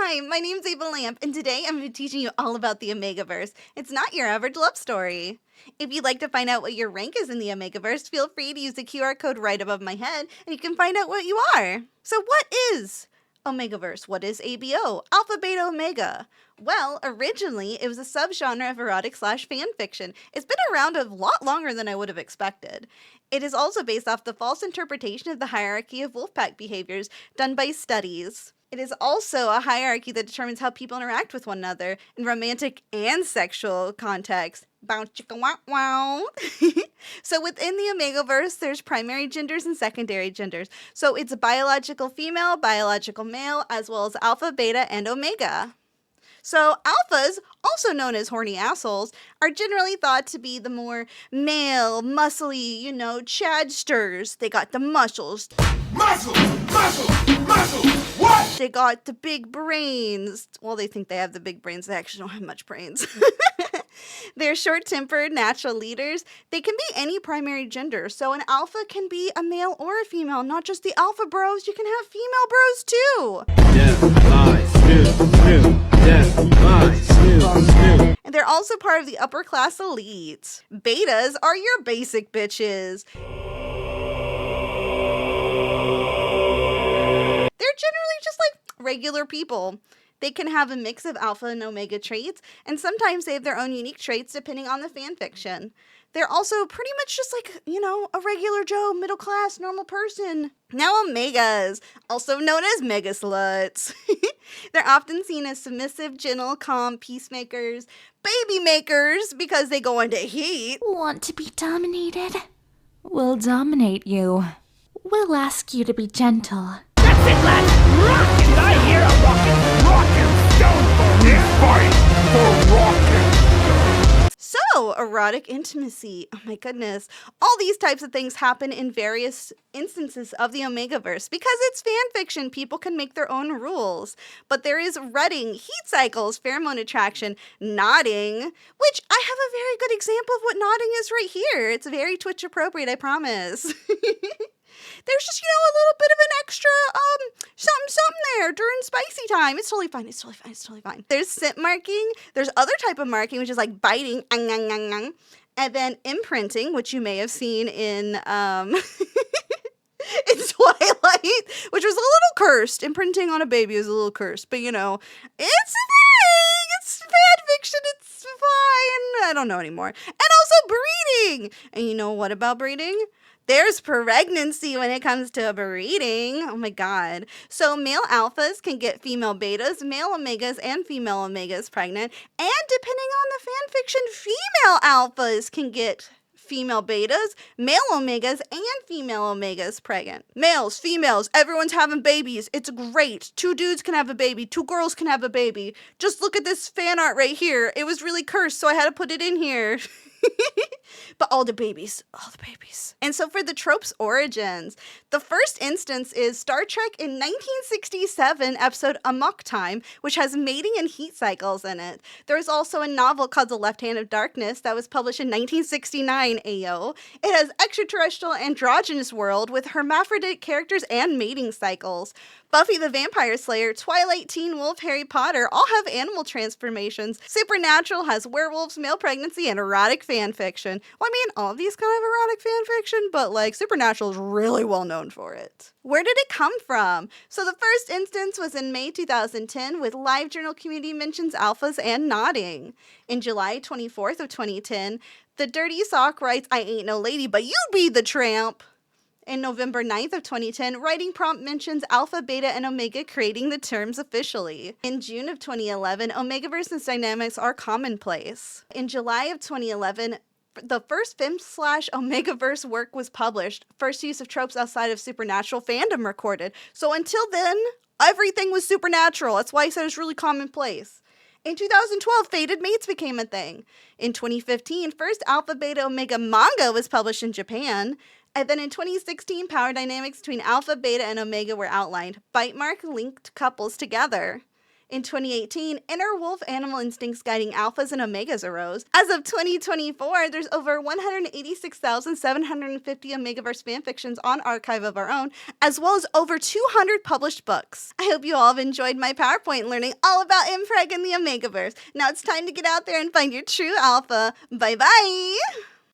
Hi, my name's Ava Lamp, and today I'm going to be teaching you all about the Omegaverse. It's not your average love story. If you'd like to find out what your rank is in the Omegaverse, feel free to use the QR code right above my head, and you can find out what you are. So what is Omegaverse? What is ABO? Alpha, Beta, Omega? Well, originally, it was a subgenre of erotic/fan fiction. It's been around a lot longer than I would have expected. It is also based off the false interpretation of the hierarchy of wolfpack behaviors done by studies. It is also a hierarchy that determines how people interact with one another in romantic and sexual contexts. Bow chicka wow wow. So within the Omegaverse, there's primary genders and secondary genders. So it's biological female, biological male, as well as alpha, beta, and omega. So alphas, also known as horny assholes, are generally thought to be the more male, muscly, chadsters. They got the muscles. Muscle! What? They got the big brains. Well, they think they have the big brains. They actually don't have much brains. They're short-tempered, natural leaders. They can be any primary gender. So an alpha can be a male or a female, not just the alpha bros. You can have female bros too. And they're also part of the upper class elite. Betas are your basic bitches. They're generally just like regular people. They can have a mix of alpha and omega traits, and sometimes they have their own unique traits depending on the fanfiction. They're also pretty much just like, a regular Joe, middle class, normal person. Now omegas, also known as mega sluts. They're often seen as submissive, gentle, calm peacemakers, baby makers because they go into heat. Want to be dominated? We'll dominate you. We'll ask you to be gentle. That's it, lads! Rockin'! I hear a rockin' stone for this fight for rockin'! So, erotic intimacy. Oh my goodness. All these types of things happen in various instances of the Omegaverse. Because it's fan fiction, people can make their own rules. But there is rutting, heat cycles, pheromone attraction, nodding, which I have a very good example of what nodding is right here. It's very Twitch appropriate, I promise. There's just, a little bit of an extra, something there during spicy time. It's totally fine. There's scent marking. There's other type of marking, which is like biting, and then imprinting, which you may have seen in, in Twilight, which was a little cursed. Imprinting on a baby is a little cursed, but it's a thing. It's fan fiction. It's fine. I don't know anymore. And also breeding. And you know what about breeding? There's pregnancy when it comes to breeding. Oh my god. So male alphas can get female betas, male omegas, and female omegas pregnant. And depending on the fanfiction, female alphas can get female betas, male omegas, and female omegas pregnant. Males, females, everyone's having babies. It's great. 2 dudes can have a baby. 2 girls can have a baby. Just look at this fan art right here. It was really cursed, so I had to put it in here. But all the babies. And so for the trope's origins, the first instance is Star Trek in 1967 episode Amok Time, which has mating and heat cycles in it. There is also a novel called The Left Hand of Darkness that was published in 1969 AO. It has extraterrestrial androgynous world with hermaphrodite characters and mating cycles. Buffy the Vampire Slayer, Twilight, Teen Wolf, Harry Potter all have animal transformations. Supernatural has werewolves, male pregnancy, and erotic fan fiction. Well, I mean, all of these kind of erotic fan fiction, but Supernatural is really well known for it. Where did it come from? So the first instance was in May 2010 with LiveJournal community mentions alphas and nodding. In July 24th of 2010, the Dirty Sock writes, "I ain't no lady, but you be the tramp." In November 9th of 2010, writing prompt mentions alpha, beta, and omega creating the terms officially. In June of 2011, Omegaverse dynamics are commonplace. In July of 2011, the first Fem/Omegaverse work was published. First use of tropes outside of supernatural fandom recorded. So until then, everything was supernatural. That's why I said it's really commonplace. In 2012, Fated Mates became a thing. In 2015, first Alpha, Beta, Omega manga was published in Japan. And then in 2016, power dynamics between Alpha, Beta, and Omega were outlined. Bite mark linked couples together. In 2018, inner wolf animal instincts guiding alphas and omegas arose. As of 2024, there's over 186,750 Omegaverse fanfictions on Archive of Our Own, as well as over 200 published books. I hope you all have enjoyed my PowerPoint learning all about Impreg and the Omegaverse. Now it's time to get out there and find your true alpha. Bye-bye!